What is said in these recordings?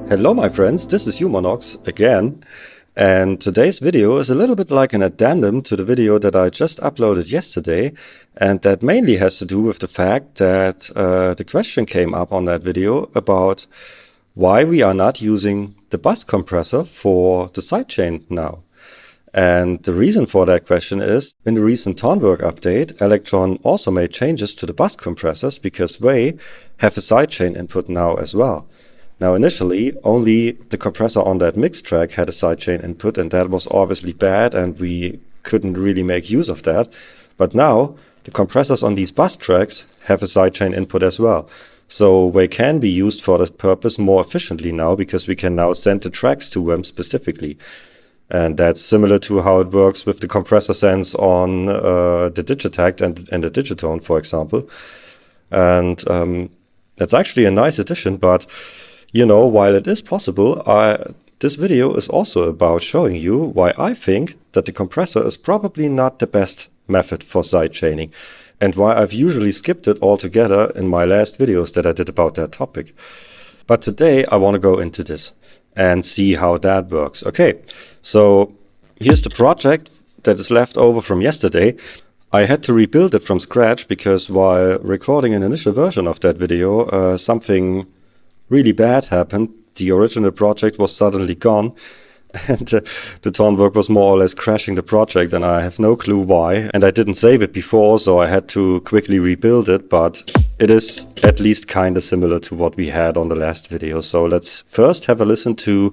Hello my friends, this is umonox again, and today's video is a little bit like an addendum to the video that I just uploaded yesterday, and that mainly has to do with the fact that the question came up on that video about why we are not using the bus compressor for the sidechain now. And the reason for that question is, in the recent Tonverk update, Elektron also made changes to the bus compressors because they have a sidechain input now as well. Now initially, only the compressor on that mix track had a sidechain input, and that was obviously bad and we couldn't really make use of that. But now, the compressors on these bus tracks have a sidechain input as well. So they can be used for this purpose more efficiently now because we can now send the tracks to them specifically. And that's similar to how it works with the compressor sends on the Digitact and the Digitone, for example. And that's actually a nice addition, but you know, while it is possible, this video is also about showing you why I think that the compressor is probably not the best method for sidechaining, and why I've usually skipped it altogether in my last videos that I did about that topic. But today I want to go into this and see how that works. Okay, so here's the project that is left over from yesterday. I had to rebuild it from scratch because while recording an initial version of that video, something really bad happened. The original project was suddenly gone, and the Tonverk was more or less crashing the project, and I have no clue why. And I didn't save it before, so I had to quickly rebuild it, but it is at least kind of similar to what we had on the last video. So let's first have a listen to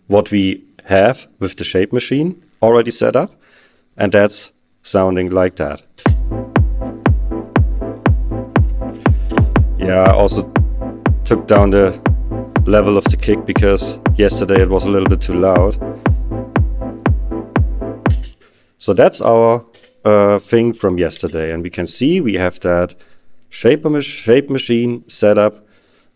what we have with the shape machine already set up, and that's sounding like that. Yeah, I also took down the level of the kick because yesterday it was a little bit too loud. So that's our thing from yesterday, and we can see we have that shape machine set up.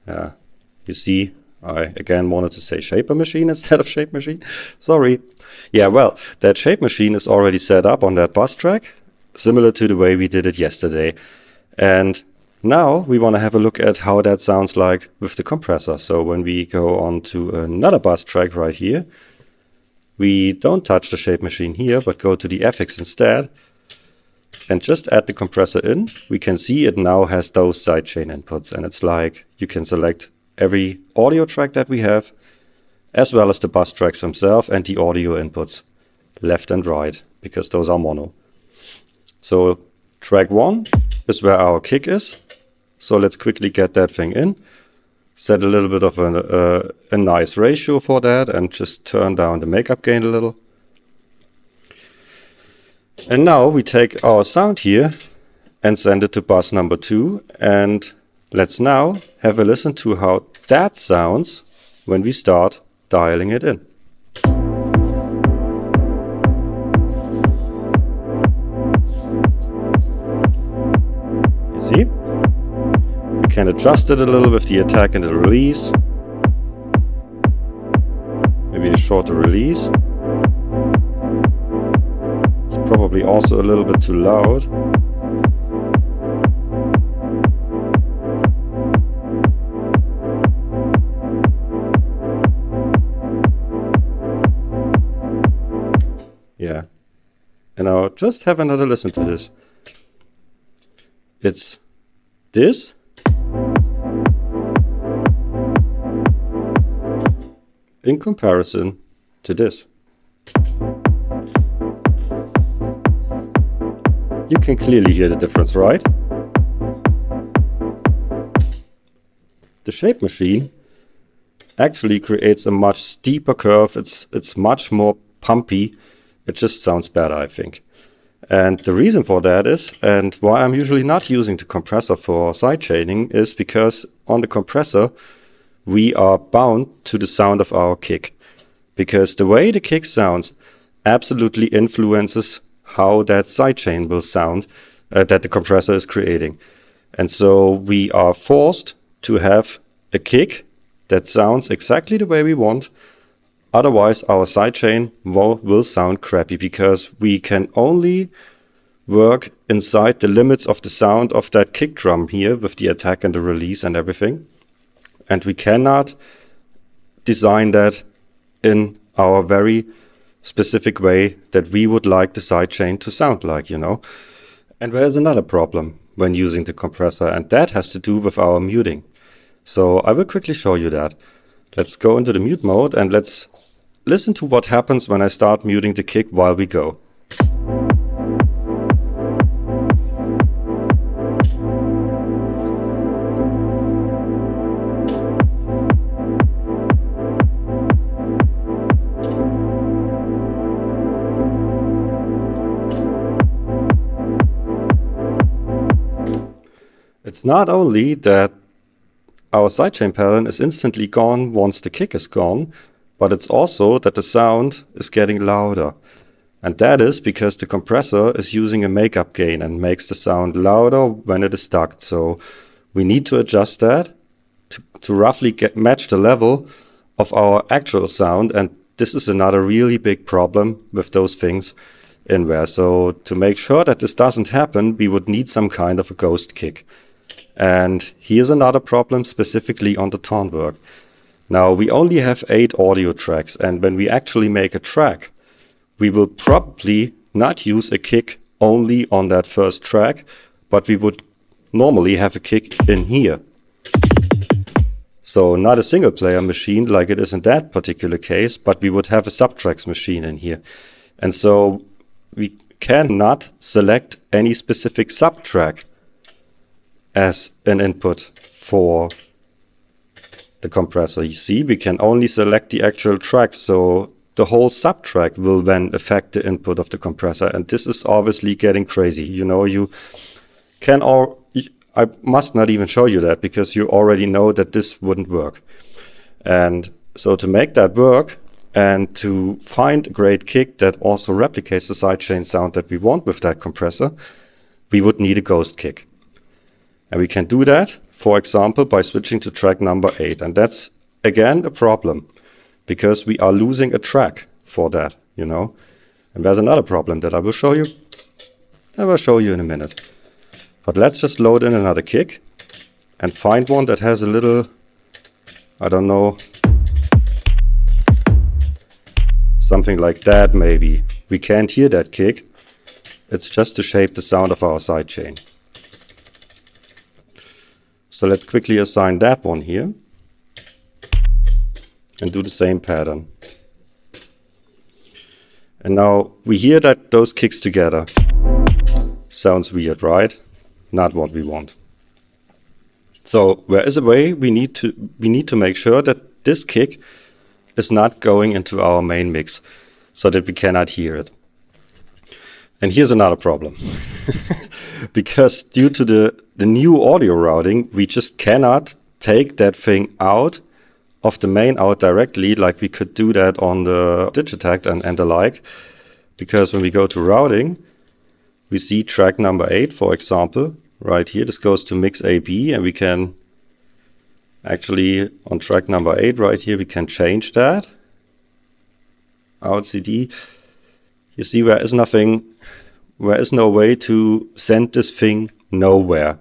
You see, I again wanted to say shaper machine instead of shape machine. Sorry. Yeah, well, that shape machine is already set up on that bus track, similar to the way we did it yesterday. And now we want to have a look at how that sounds like with the compressor. So when we go on to another bus track right here, we don't touch the shape machine here, but go to the FX instead, and just add the compressor in. We can see it now has those sidechain inputs, and it's like you can select every audio track that we have, as well as the bus tracks themselves and the audio inputs, left and right, because those are mono. So track 1 is where our kick is. So let's quickly get that thing in, set a little bit of a nice ratio for that, and just turn down the makeup gain a little. And now we take our sound here and send it to bus number 2, and let's now have a listen to how that sounds when we start dialing it in. You see? We can adjust it a little with the attack and the release. Maybe a shorter release. It's probably also a little bit too loud. Yeah. And now just have another listen to this. It's this. In comparison to this. You can clearly hear the difference, right? The shape machine actually creates a much steeper curve. It's much more pumpy. It just sounds better, I think. And the reason for that is, and why I'm usually not using the compressor for sidechaining, is because on the compressor we are bound to the sound of our kick, because the way the kick sounds absolutely influences how that sidechain will sound that the compressor is creating. And so we are forced to have a kick that sounds exactly the way we want, otherwise our sidechain will sound crappy, because we can only work inside the limits of the sound of that kick drum here with the attack and the release and everything. And we cannot design that in our very specific way that we would like the sidechain to sound like, you know. And there's another problem when using the compressor, and that has to do with our muting. So I will quickly show you that. Let's go into the mute mode and let's listen to what happens when I start muting the kick while we go. It's not only that our sidechain pattern is instantly gone once the kick is gone, but it's also that the sound is getting louder. And that is because the compressor is using a makeup gain and makes the sound louder when it is stuck. So we need to adjust that to roughly match the level of our actual sound, and this is another really big problem with those things in there. So to make sure that this doesn't happen, we would need some kind of a ghost kick. And here's another problem specifically on the Tonverk. Now we only have 8 audio tracks, and when we actually make a track, we will probably not use a kick only on that first track, but we would normally have a kick in here. So not a single player machine like it is in that particular case, but we would have a subtracks machine in here. And so we cannot select any specific subtrack as an input for the compressor. You see, we can only select the actual track, so the whole subtrack will then affect the input of the compressor, and this is obviously getting crazy. You know, you can I must not even show you that because you already know that this wouldn't work. And so to make that work and to find a great kick that also replicates the sidechain sound that we want with that compressor, we would need a ghost kick. And we can do that, for example, by switching to track number 8. And that's, again, a problem, because we are losing a track for that, you know. And there's another problem that I will show you. I will show you in a minute. But let's just load in another kick and find one that has a little, I don't know, something like that maybe. We can't hear that kick. It's just to shape the sound of our sidechain. So let's quickly assign that one here and do the same pattern. And now we hear that those kicks together. Sounds weird, right? Not what we want. So there is a way we need to make sure that this kick is not going into our main mix so that we cannot hear it. And here's another problem. Because due to the new audio routing, we just cannot take that thing out of the main out directly like we could do that on the Digitact and the like. Because when we go to routing, we see track number 8, for example, right here. This goes to mix AB, and we can actually, on track number 8 right here, we can change that. Out CD. You see, there is no way to send this thing nowhere.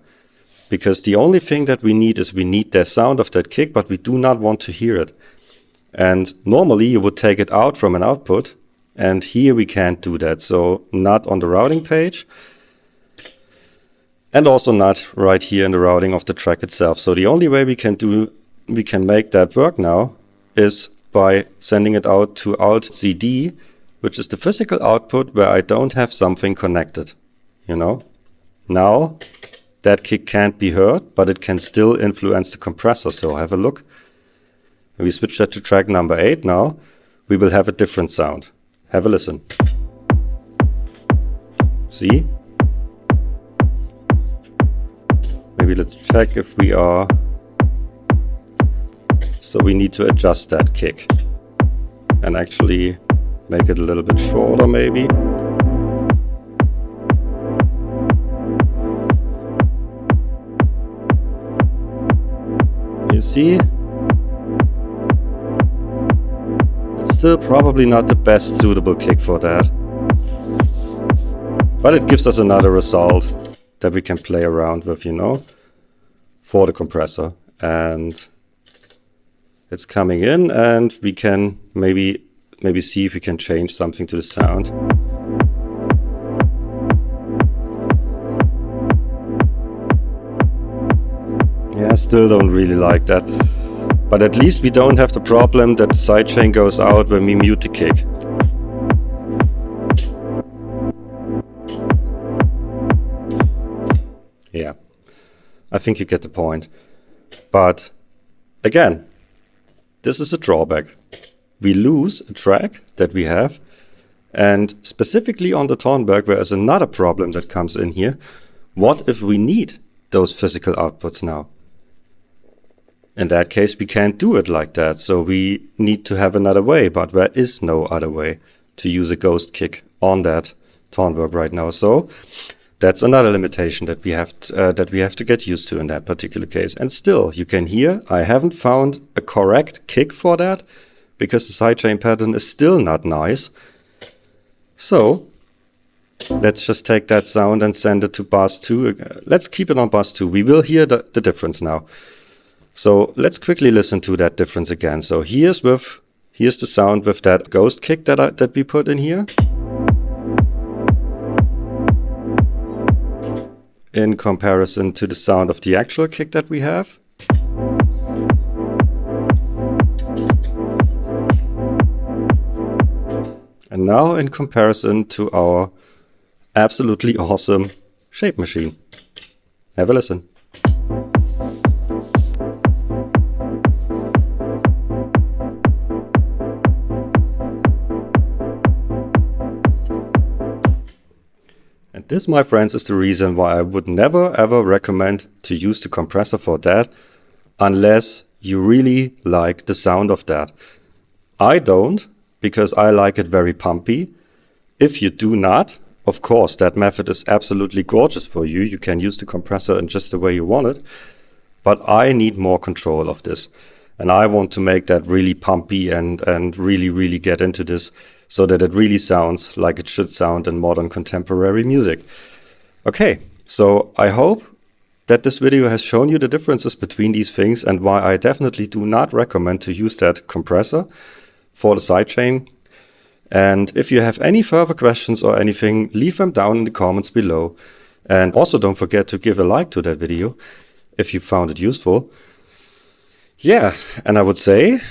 Because the only thing that we need is the sound of that kick, but we do not want to hear it. And normally you would take it out from an output, and here we can't do that. So not on the routing page, and also not right here in the routing of the track itself. So the only way we can make that work now is by sending it out to Alt CD, which is the physical output where I don't have something connected, you know. Now that kick can't be heard, but it can still influence the compressor. So have a look. When we switch that to track number 8 now, we will have a different sound. Have a listen. See? Maybe let's check if we are. So we need to adjust that kick and actually make it a little bit shorter maybe. You see? It's still probably not the best suitable kick for that. But it gives us another result that we can play around with, you know, for the compressor. And It's coming in, and we can maybe see if we can change something to the sound. Yeah, still don't really like that. But at least we don't have the problem that the sidechain goes out when we mute the kick. Yeah, I think you get the point. But again, this is a drawback. We lose a track that we have, and specifically on the Tonverk, there is another problem that comes in here. What if we need those physical outputs now? In that case, we can't do it like that, so we need to have another way, but there is no other way to use a ghost kick on that Tonverk right now. So that's another limitation that we have to get used to in that particular case. And still, you can hear I haven't found a correct kick for that, because the sidechain pattern is still not nice. So let's just take that sound and send it to bus 2. Let's keep it on bus 2. We will hear the difference now. So let's quickly listen to that difference again. So here's the sound with that ghost kick that we put in here, in comparison to the sound of the actual kick that we have. And now in comparison to our absolutely awesome shape machine. Have a listen. And this, my friends, is the reason why I would never ever recommend to use the compressor for that, unless you really like the sound of that. I don't, because I like it very pumpy. If you do not, of course, that method is absolutely gorgeous for you. You can use the compressor in just the way you want it. But I need more control of this. And I want to make that really pumpy and really get into this, so that it really sounds like it should sound in modern contemporary music. Okay, so I hope that this video has shown you the differences between these things and why I definitely do not recommend to use that compressor for the sidechain. And if you have any further questions or anything, leave them down in the comments below. And also don't forget to give a like to that video if you found it useful. Yeah, and I would say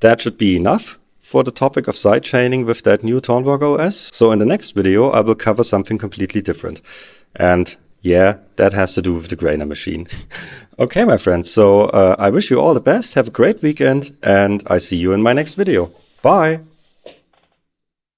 that should be enough for the topic of sidechaining with that new Tonverk OS. So in the next video I will cover something completely different. And yeah, that has to do with the grainer machine. Okay, my friends, so I wish you all the best, have a great weekend, and I see you in my next video. Bye!